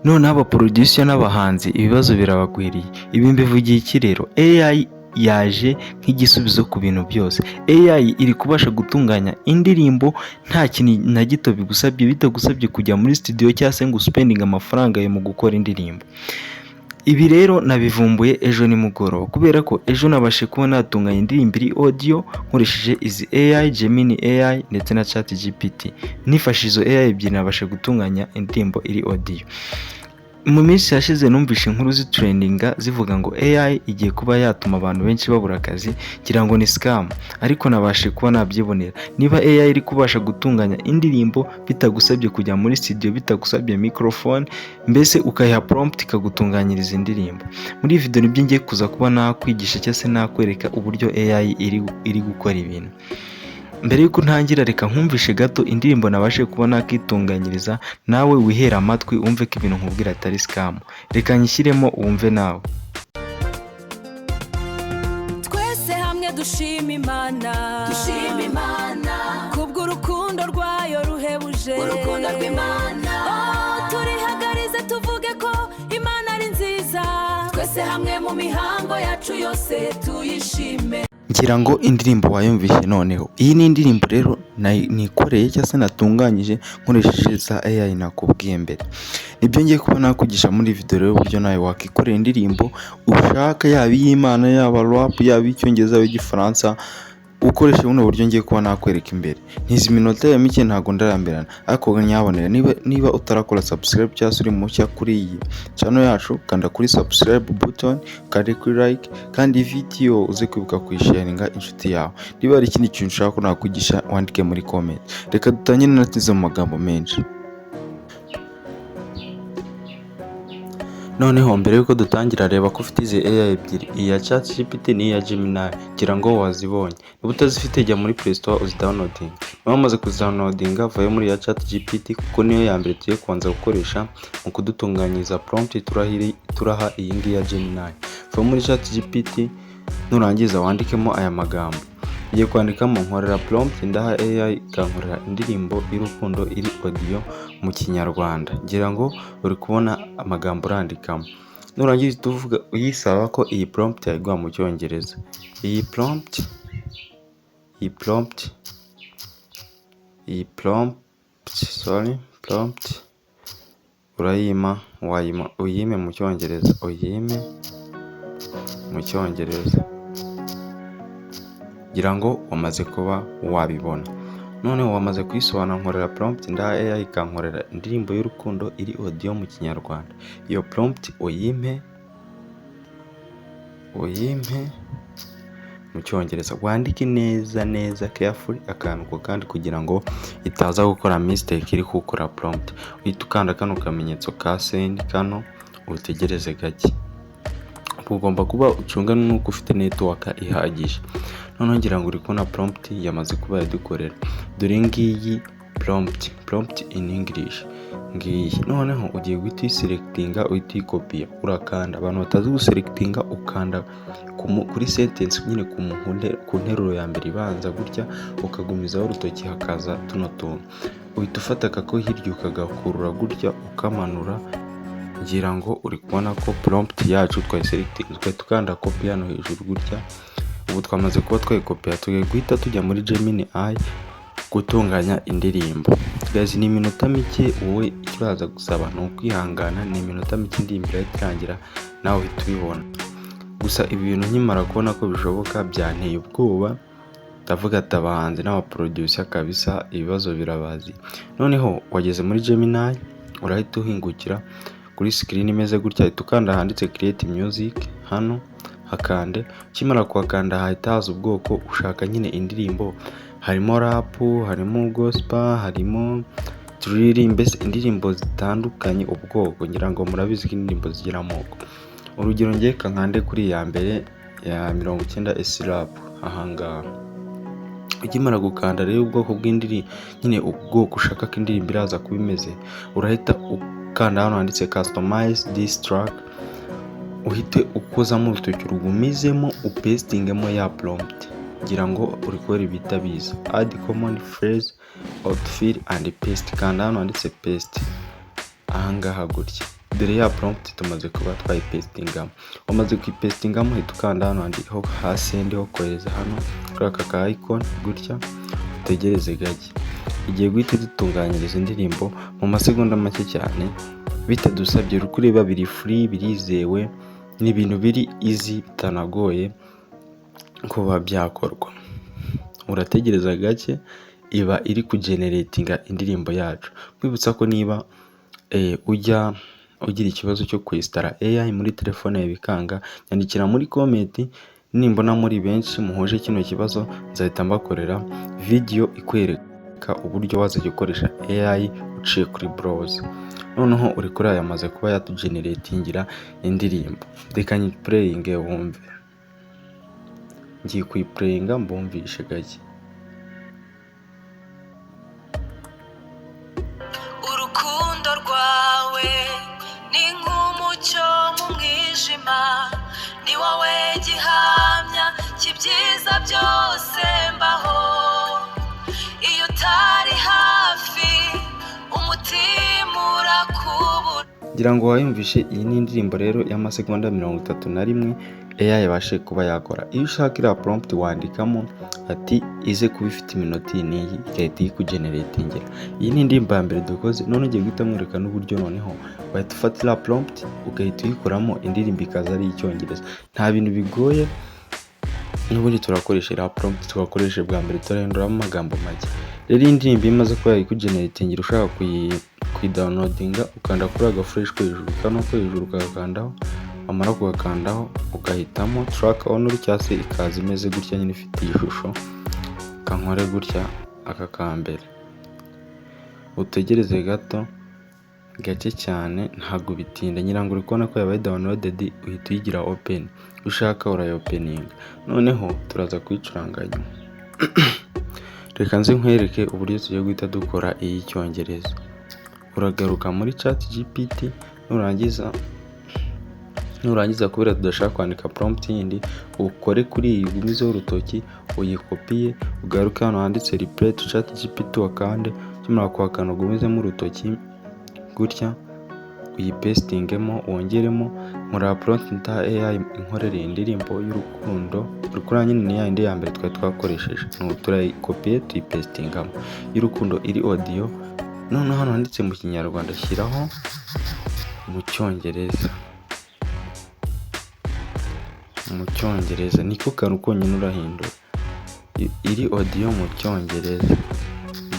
noneho abaproducer n'abahanzi ibibazo birabagwiriye. Ibi mbivugiye iki rero? AI yaje nk'igisubizo ku bintu byose. AI iri kubasha gutunganya indirimbo nta kintu na gito bigusabye, bitagusabye kujya muri studio cyangwa se ngo uspending amafaranga yo mu gukora indirimbo. Ibi rero nabivumbuye ejo nimugoroba kubera ko ejo nabashe kuba natunganya indirimbo iri audio nkoresheje izi AI, Gemini AI ndetse na ChatGPT. Nifashishije izo AI ebyiri nabashe gutunganya indirimbo iri audio. Mu minsi yashize numvishe inkuru zitrendinga zivuga ngo AI igiye kuba yatuma abantu benshi babura akazi, ngira ngo ni scam, ariko nabashe kuba nabyibonera. Niba AI iri kubasha gutunganya indirimbo bitagusabye kujya muri studio, bitagusabye microphone, mbese ukayiha prompt ikagutunganyiriza indirimbo. Muri iyi video nibyo ngiye kuza kuba nakwigisha cyangwa se nakwereka uburyo AI iri gukora ibintu. Mbere yuko ntangira reka nkumvishe gato indirimbo nabashe kuba nakitunganyiriza, nawe wihera amatwi wumve ko ibintu nkubwira atari scam. Reka nyishyiremo wumve nawe. Twese hamwe dushima Imana kubw'urukundo rwayo ruhebuje, urukundo rw'Imana. Turihagarize tuvuge ko Imana ari nziza, twese hamwe mu mihango yacu yose tuyishime. Ngira ngo indirimbo wayumvishe noneho. Iyi ni indirimbo rero nikoreye cyangwa se natunganyije nkoresheje za AI nakubwiye mbere. Nibyo ngiye kuba nakwigisha muri video rero uburyo nawe wakikorera indirimbo ushaka, yaba iy'Imana, yaba rap, yaba icyongereza, yaba igifaransa, ukoresha buno buryo ngiye kuba nakwereka imbere. Ntizi minota ya mike ntago ndaramberana, ariko nyabonera niba utarakora subscribe cyangwa se uri mushya kuri iyi channel yacu, kanda kuri subscribe button, kanda kuri like, kandi video uze kwibuka kuyisharinga inshuti yawe. Niba hari ikindi kintu ushaka ko nakwigisha wandike muri comment. Reka dutangire natize mu magambo menshi. Noneho mbere yuko dutangira reba ko ufite izi AI ebyiri, iya ChatGPT n'iya Gemini, ngira ngo wazibonye. Niba utazifite jya muri Play Store uzidownloading. Niba wamaze kuzidownloadinga vayo muri ya ChatGPT kuko niyo ya mbere tugiye kubanza gukoresha mu kudutunganyiriza prompt turaha iyi ngiyi ya Gemini. Vayo muri ChatGPT nurangiza wandikemo aya magambo. Ugiye kwandikamo nkorera prompt ndaha AI ikankorera indirimbo y'urukundo iri audio mu Kinyarwanda. Ngira ngo uri kubona amagambo urandikamo. Nurangiza tuvuga uyisaba ko iyi prompt yayiguha mu Cyongereza. Iyi prompt urayima, uyime mu Cyongereza, ngira ngo wamaze kuba wabibona. Noneho wamaze kuyisobanura, nkorera prompt ndaha AI ikankorera indirimbo y'urukundo iri audio mu Kinyarwanda. Iyo prompt uyime mu Cyongereza, wandike neza carefully akantu kandi kugira ngo itaza gukora mistake iri gukora prompt. Uhita ukanda kano kamenyetso ka send kano, utegereze gake. Ugomba kuba ucunga nuko ufite network ihagije. Noneho ngira ngo uri kubona prompt yamaze kuba yadukorera. Dore ngiyi prompt in English ngiyi. Noneho ugiye guhita uyiselectinga, uhita uyikopia, urakanda. Abantu batazi guselectinga ukanda kuri sentence nyine ku nteruro ya mbere ibanza gutya, ukagumizaho urutoki hakaza tuno tuntu. Uhita ufata ako hirya ukagakurura gutya ukamanura. Ngira ngo uri kubona ko prompt yacu twayiselectinga, tukanda copy hano hejuru gutya. Ubu twamaze kuba twayikopia, tugiye guhita tujya muri Gemini AI gutunganya indirimbo. Guys, ni iminota mike, wowe ikibaza gusaba ni ukwihangana, ni iminota mike indirimbo irangira nawe uhita ubibona. Gusa ibi bintu nkimara kubona ko bishoboka byanteye ubwoba, ndavuga ati abahanzi n'abaproducer kabisa ibibazo birabazi. Noneho wageze muri Gemini, urahita uhingukira kuri screen imeze gutya, uhita ukanda handitse create music hano, hakande. Kimara kuhakanda hahita haza ubwoko ushaka nyine indirimbo. Harimo rap, harimo gospel, harimo drill, mbese indirimbo zitandukanye ubwoko. Ngira ngo murabizi ko indirimbo zigira amoko. Urugero ngiye kankande kuri ya mbere ya 90s rap ahangaha. Ukimara gukanda rero ubwoko bw'indirimbo nyine ubwoko ushaka ko indirimbo iraza kuba imeze, urahita ukanda hano handitse customize this track, uhite ukozamo urutoki rugumizemo upestingemo ya prompt. Ngira ngo uri kubera ibita biza add common phrase, outfill and paste. Kanda hano handitse paste ahangaha gutya. dore ya prompt tumaze kuba twayipestingamo. Wamaze kuyipestingamo hita ukanda hano handiho hasi ndiho kohereza hano kuri aka ka icon gutya, utegereze gake. Igiye guhita dutunganyiriza indirimbo mu masegonda make cyane bitadusabye. Kureba biri free, birizewe, ni ibintu biri easy bitanagoye kuba byakorwa. Urategereza gake iba iri kugeneratinga indirimbo yacu. Kwibutsa ko niba ujya ugira ikibazo cyo kwinstara AI muri telefone yawe bikanga, nyandikira muri comment, nimbona muri benshi muhuje kino kibazo nzahita mbakorera video ikwereka uburyo wazajya ukoresha AI uciye kuri browser. Noneho uri kuri aya maze kuba yatugeneratingira indirimbo. Reka nyiplayinge wumve. Ngiye kuyiplayinga mbumvishe gake. Urukundo rwawe ni nk'umucyo mu mwijima, ni wowe gihamya cy'ibyiza byose mbaho. Iyo utari hafi umutima urakubura. Ngira ngo wayumvishe. Iyi ni indirimbo rero y'amasegonda 31 AI yabashe kuba yakora. Iyo ushaka iriya prompt wandikamo ati ize kuba ifite iminota n'iyi, igahita ikugeneratingira. Iyi ni indirimbo ya mbere dukoze, none ugiye guhita mwereka n'uburyo noneho wahita ufata iriya prompt ugahita uyikoramo indirimbo ikaza ari icyongereza. Nta bintu bigoye, n'ubundi turakoresha iriya prompt tugakoresha bwa mbere turahinduramo amagambo make. Rero iyi ndirimbo imaze kuba yikugeneratingira, ushaka kuyidownloadinga ukanda kuri aga fresh ko hejuru, kano ko hejuru ukakandaho, amara kugakandaho ugahitamo track on cyangwa se ikaza imeze gutya nyine ifite iyi shusho. Kankore gutya aka kambere, utegereze gato gake cyane, ntabwo bitinda. Nyirango uri kubona ko yabaye downloaded, uhita uyigira open. Ushaka urayopeninga. Noneho turaza kuyicuranga nyuma. Reka nze nkwereke uburyo tugiye guhita dukora iyi cyongereza. Uragaruka muri ChatGPT, nurangiza kubera tudashaka kwandika prompt yindi, ukore kuri iyi gumizeho urutoki, uyikopiye, ugaruke hano handitse replay to ChatGPT wakande. Kimara kwakana ugumizemo urutoki gutya, uyipestingemo, wongeremo muri prompt AI inkorere indirimbo y'urukundo. Urukura nyine ni yindi ya mbere twakoresheje, turayikopiye tuyipestingamo. Y'urukundo iri audio. None hano handitse mu Kinyarwanda shyiraho mu Cyongereza. Mu Cyongereza niko kantu konyine urahindura. Iri audio mu Cyongereza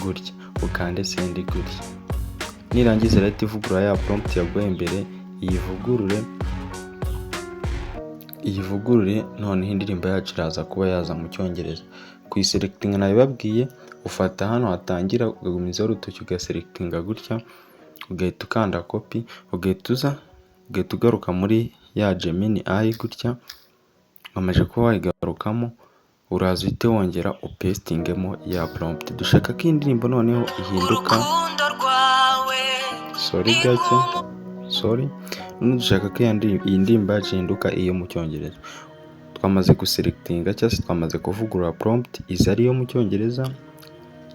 gutya, ukande send gutya. Nirangiza rero ivugurura ya prompt yaguye imbere, iyivugurure. Noneho indirimbo yacu iraza kuba yaza mu Cyongereza. Kuyiselectinga nabibabwiye, ufata hano hatangira ugagumizaho urutoki ugaselectinga gutya, ugahita ukanda copy, ugahita ugaruka muri ya Gemini AI gutya. Wamaze kuba wayigarukamo, uraza uhite wongera upestingemo ya prompt. Dushaka ko indirimbo noneho ihinduka none dushaka ko iyi ndirimbo ihinduka iyo mu Cyongereza. Twamaze guselectinga cyangwa se twamaze kuvugurura prompt iza ariyo mu Cyongereza,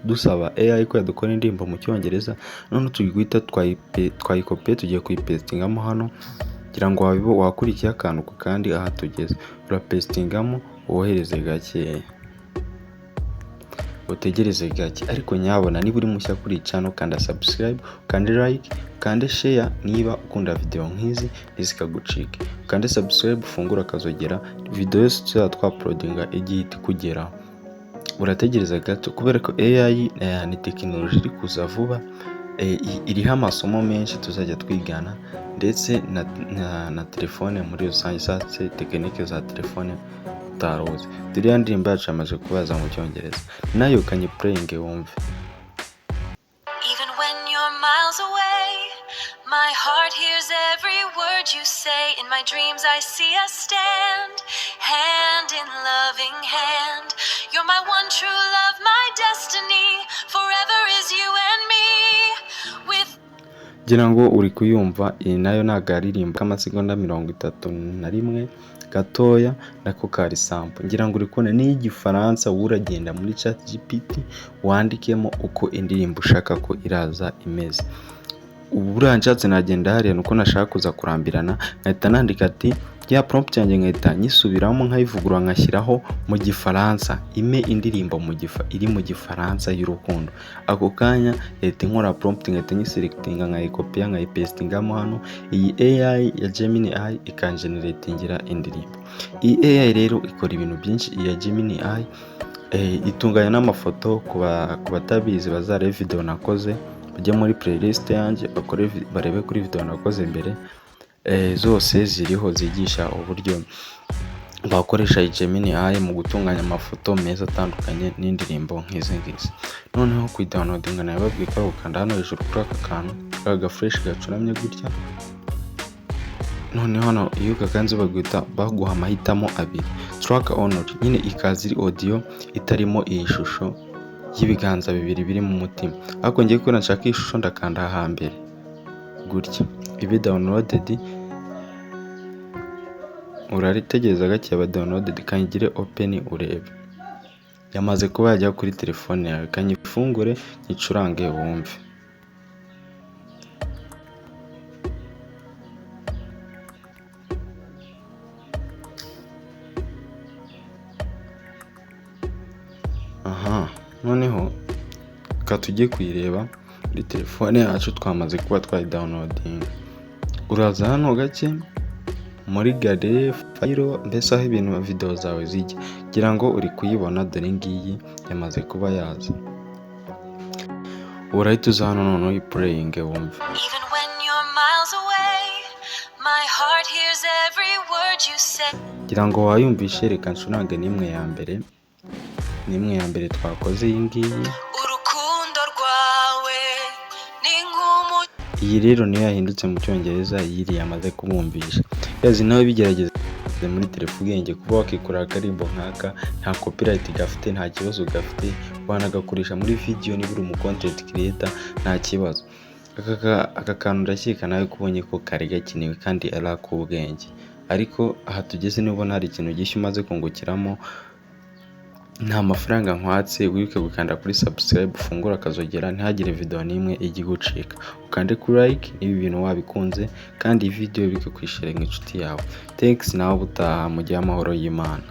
dusaba AI ko yadukora indirimbo mu Cyongereza. None tugihita twayikopiye tugiye kuyipestingamo hano. Kugira ngo wakurikiye akantu ku kandi aha tugeze, urapestingamo, wohereze gake, utegereze gake. Ariko nyabona niba uri mushya kuri channel, kanda subscribe, kanda like, kanda share niba ukunda video nk'izi ntizikagucike. Kanda subscribe, ufungura akazogera, video yose tuzatwa-uploadinga igihita ikugeraho. Urategereza gato kubera ko AI ni technology iri kuza vuba, iriho amasomo menshi tuzajya twigana, ndetse na telefone muri rusange, satse tekinike za telefone utaruzi. Dore ya ndirimbo yacu yamaze kubaza mu Cyongereza, nayo kanyiplayinge wumve. Even when you're miles away, my heart hears every word you say. In my dreams I see us stand, hand in loving hand. You're my one true love, my destiny. Forever is you and me. Ngira ngo uri kuyumva. Iyi nayo nagaririmba k'amasegonda 31 gatoya, nako kari sample. Ngira ngo uri kubona ni igifaransa. Uragenda muri ChatGPT wandikemo uko indirimbo ushaka ko iraza imeze. buriya nshatse nagenda hariya nuko nashaka kuza kurambirana nkahita nandika ati ya prompt yanjye nkahita nyisubiramo nkayivugurura nkashyiraho mu gifaransa ime indirimbo iri mu gifaransa y'urukundo. Ako kanya yahita inkora prompt nkahita nyiselectinga nkayikopiya nkayipestingamo hano, iyi AI ya Gemini AI ikangeneratingira indirimbo. Iyi AI rero ikora ibintu byinshi. Iya Gemini AI itunganya n'amafoto. Ku batabizi bazarebe video nakoze, bajye muri playlist yanjye barebe kuri video nakoze mbere, zose ziriho zigisha uburyo bakoresha Gemini AI mu gutunganya amafoto meza atandukanye n'indirimbo nk'izi ngizi. Noneho kuyidownloadinga nababwiye ko gukanda hano hejuru kuri aka kantu kaga fresh gacuramye gutya. Noneho hano iyo ukakanze baguha amahitamo abiri, track only, nyine ikaza iri audio itarimo iyi shusho y'ibiganza bibiri biri mu mutima. Ariko ngiye ko nashaka iyi shusho ndakanda hambere gutya, ibi downloaded, uraritegereza gake aba downloaded, kanyigire open urebe. Yamaze kuba yajya kuri telefone yawe, kanyifungure nyicurange wumve. Noneho tujye kuyireba muri telefone yacu twamaze kuba twayidownloading. Uraza hano gake muri galerie file, mbese aho ibintu video zawe zijya, kugira ngo uri kuyibona. Dore ngiyi yamaze kuba yaza. Urahita uza hano noneho uyiplaying wumve. Kugira ngo wayumvishe reka ncurange n'imwe ya mbere twakoze iyi ngiyi. Urukundo rwawe ni nk'umu. Iyi rero niyo yahindutse mu cyongereza, iyi yamaze kumwumvisha. Yazi nawe bigerageza muri telefone ubwenge kuba wakikora akarimbo nk'aka, nta copyright gafite, nta kibazo gafite, wanagakoresha muri video niba uri umu content creator nta kibazo. Aka kantu ndakeka nawe kubonye ko kari gakenewe kandi ari ak'ubwenge. Ariko aha tugeze nubona hari ikintu gishya umaze kungukiramo, nta mafaranga nkwatse. Wibuke gukanda kuri subscribe, ufungura akazogera ntihagire video n'imwe ijya gucika. Ukande kuri like niba ibintu wabikunze, kandi iyi video bike kwishare nk'inshuti yawe. Thanks, nawe ubutaha, mujye amahoro y'Imana.